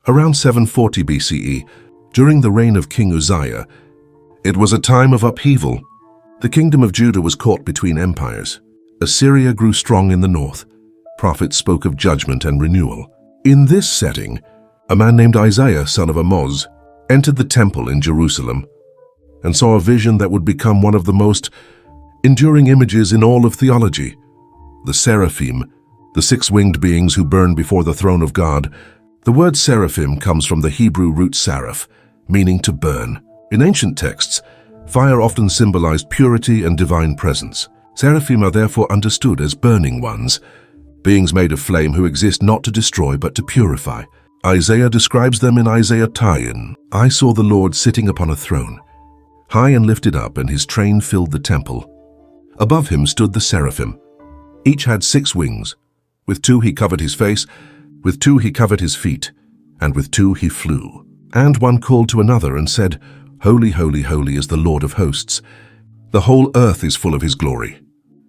Around 740 BCE, during the reign of King Uzziah, it was a time of upheaval. The kingdom of Judah was caught between empires. Assyria grew strong in the north. Prophets spoke of judgment and renewal. In this setting, a man named Isaiah, son of Amoz, entered the temple in Jerusalem and saw a vision that would become one of the most enduring images in all of theology. The seraphim, the six-winged beings who burn before the throne of God. The word seraphim comes from the Hebrew root saraph, meaning to burn. In ancient texts, fire often symbolized purity and divine presence. Seraphim are therefore understood as burning ones, beings made of flame who exist not to destroy but to purify. Isaiah describes them in Isaiah 10. I saw the Lord sitting upon a throne, high and lifted up, and his train filled the temple. Above him stood the seraphim. Each had 6 wings. With 2 he covered his face, with 2 he covered his feet, and with 2 he flew. And one called to another and said, Holy, holy, holy is the Lord of hosts. The whole earth is full of his glory.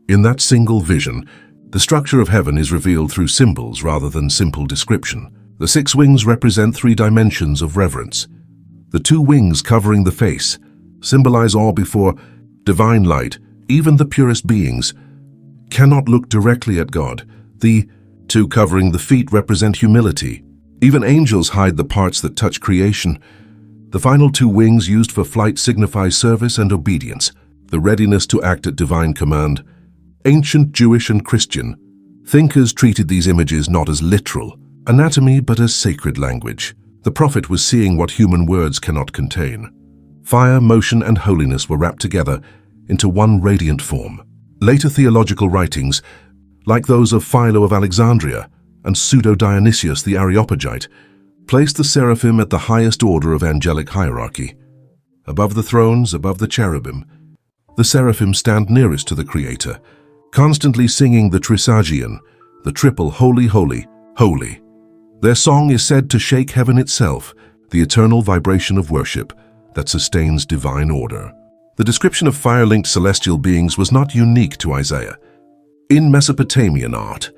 In that single vision, the structure of heaven is revealed through symbols rather than simple description. The 6 wings represent 3 dimensions of reverence. The 2 wings covering the face symbolize awe before divine light. Even the purest beings cannot look directly at God. The 2 covering the feet represent humility. Even angels hide the parts that touch creation. The final 2 wings used for flight signify service and obedience, the readiness to act at divine command. Ancient Jewish and Christian thinkers treated these images not as literal anatomy but as sacred language. The prophet was seeing what human words cannot contain. Fire, motion, and holiness were wrapped together into one radiant form. Later theological writings, like those of Philo of Alexandria and Pseudo-Dionysius the Areopagite, placed the seraphim at the highest order of angelic hierarchy. Above the thrones, above the cherubim, the seraphim stand nearest to the Creator, constantly singing the Trisagion, the triple Holy, Holy, Holy. Their song is said to shake heaven itself, the eternal vibration of worship that sustains divine order. The description of fire-linked celestial beings was not unique to Isaiah. In Mesopotamian art,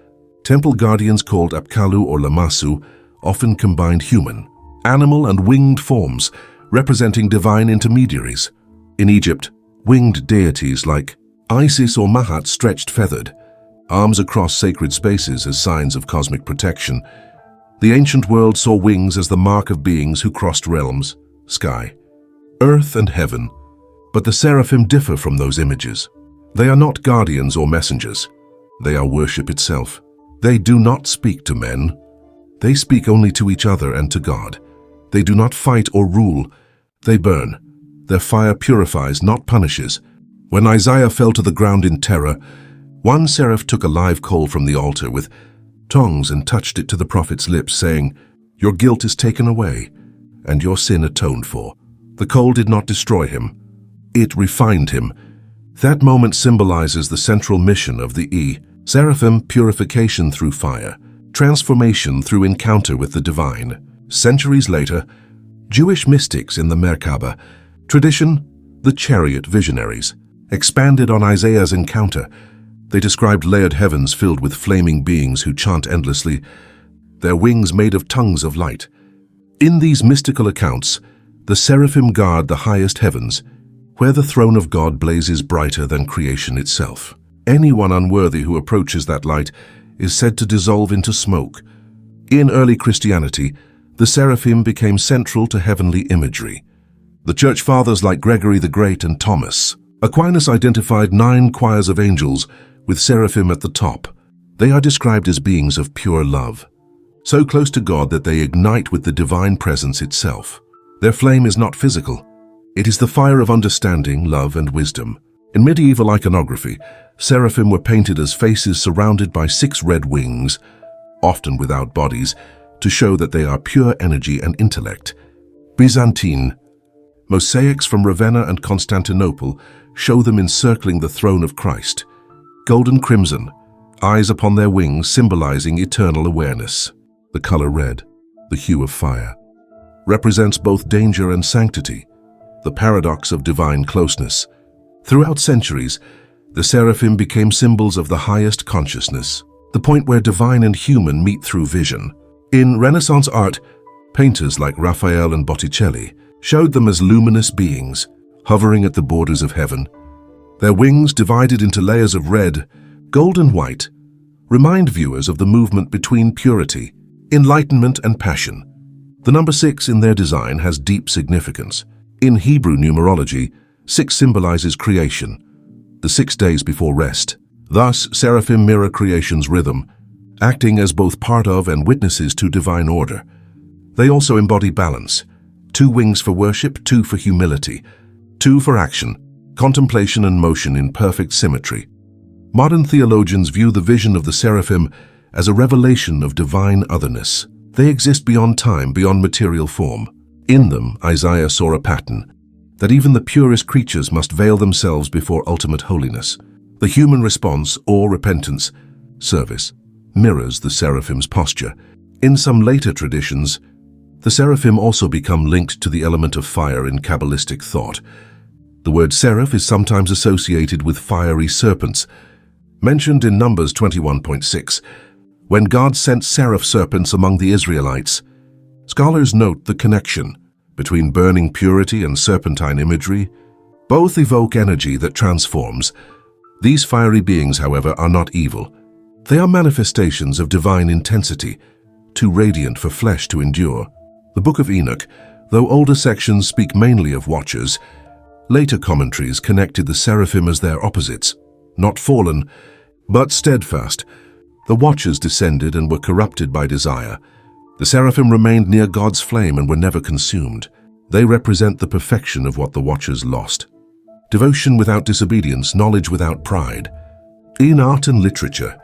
temple guardians called Apkallu or Lamassu often combined human, animal, and winged forms, representing divine intermediaries. In Egypt, winged deities like Isis or Mahat stretched feathered, arms across sacred spaces as signs of cosmic protection. The ancient world saw wings as the mark of beings who crossed realms, sky, earth, and heaven. But the seraphim differ from those images. They are not guardians or messengers. They are worship itself. They do not speak to men. They speak only to each other and to God. They do not fight or rule. They burn. Their fire purifies, not punishes. When Isaiah fell to the ground in terror, one seraph took a live coal from the altar with tongs and touched it to the prophet's lips, saying, Your guilt is taken away, and your sin atoned for. The coal did not destroy him. It refined him. That moment symbolizes the central mission of the seraphim: purification through fire, transformation through encounter with the divine. Centuries later, Jewish mystics in the Merkaba tradition, the chariot visionaries, expanded on Isaiah's encounter. They described layered heavens filled with flaming beings who chant endlessly, their wings made of tongues of light. In these mystical accounts, the seraphim guard the highest heavens, where the throne of God blazes brighter than creation itself. Anyone unworthy who approaches that light is said to dissolve into smoke. In early Christianity, the seraphim became central to heavenly imagery. The church fathers like Gregory the Great and Thomas Aquinas identified 9 choirs of angels with seraphim at the top. They are described as beings of pure love, so close to God that they ignite with the divine presence itself. Their flame is not physical. It is the fire of understanding, love, and wisdom. In medieval iconography, seraphim were painted as faces surrounded by 6 red wings, often without bodies, to show that they are pure energy and intellect. Byzantine mosaics from Ravenna and Constantinople show them encircling the throne of Christ. Golden crimson, eyes upon their wings symbolizing eternal awareness. The color red, the hue of fire, represents both danger and sanctity, the paradox of divine closeness. Throughout centuries, the seraphim became symbols of the highest consciousness, the point where divine and human meet through vision. In Renaissance art, Painters like Raphael and Botticelli showed them as luminous beings, hovering at the borders of heaven. Their wings, divided into layers of red, gold and white, remind viewers of the movement between purity, enlightenment and passion. The number 6 in their design has deep significance. In Hebrew numerology, 6 symbolizes creation, the 6 days before rest. Thus, seraphim mirror creation's rhythm, acting as both part of and witnesses to divine order. They also embody balance: 2 wings for worship, 2 for humility, 2 for action, contemplation and motion in perfect symmetry. Modern theologians view the vision of the seraphim as a revelation of divine otherness. They exist beyond time, beyond material form. In them, Isaiah saw a pattern, that even the purest creatures must veil themselves before ultimate holiness. The human response, awe, repentance, service, mirrors the seraphim's posture. In some later traditions, the seraphim also become linked to the element of fire in Kabbalistic thought. The word seraph is sometimes associated with fiery serpents, mentioned in Numbers 21.6, when God sent seraph serpents among the Israelites. Scholars note the connection between burning purity and serpentine imagery. Both evoke energy that transforms. These fiery beings, however, are not evil. They are manifestations of divine intensity, too radiant for flesh to endure. The Book of Enoch, though older sections speak mainly of watchers, later commentaries connected the seraphim as their opposites, not fallen, but steadfast. The watchers descended and were corrupted by desire. The seraphim remained near God's flame and were never consumed. They represent the perfection of what the watchers lost: devotion without disobedience, knowledge without pride. In art and literature,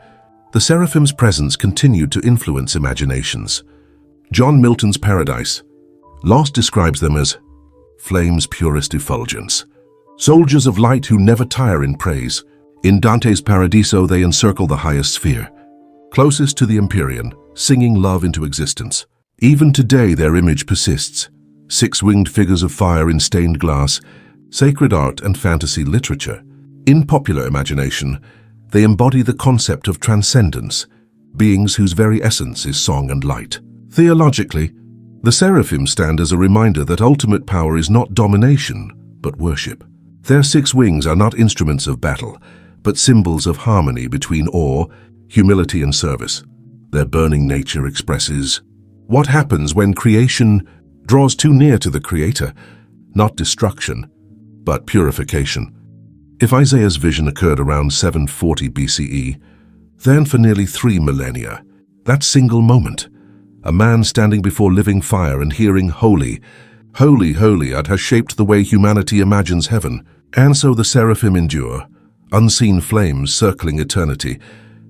the seraphim's presence continued to influence imaginations. John Milton's Paradise Lost describes them as flame's purest effulgence, soldiers of light who never tire in praise. In Dante's Paradiso, they encircle the highest sphere, closest to the Empyrean, singing love into existence. Even today their image persists: 6-winged figures of fire in stained glass, sacred art and fantasy literature. In popular imagination, they embody the concept of transcendence, beings whose very essence is song and light. Theologically, the seraphim stand as a reminder that ultimate power is not domination, but worship. Their 6 wings are not instruments of battle, but symbols of harmony between awe, humility and service. Their burning nature expresses what happens when creation draws too near to the Creator, not destruction, but purification. If Isaiah's vision occurred around 740 BCE, then for nearly 3 millennia, that single moment, a man standing before living fire and hearing "Holy, holy, holy," has shaped the way humanity imagines heaven. And so the seraphim endure, unseen flames circling eternity,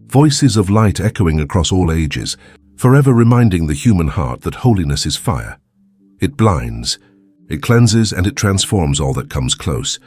voices of light echoing across all ages, forever reminding the human heart that holiness is fire. It blinds, it cleanses, and it transforms all that comes close.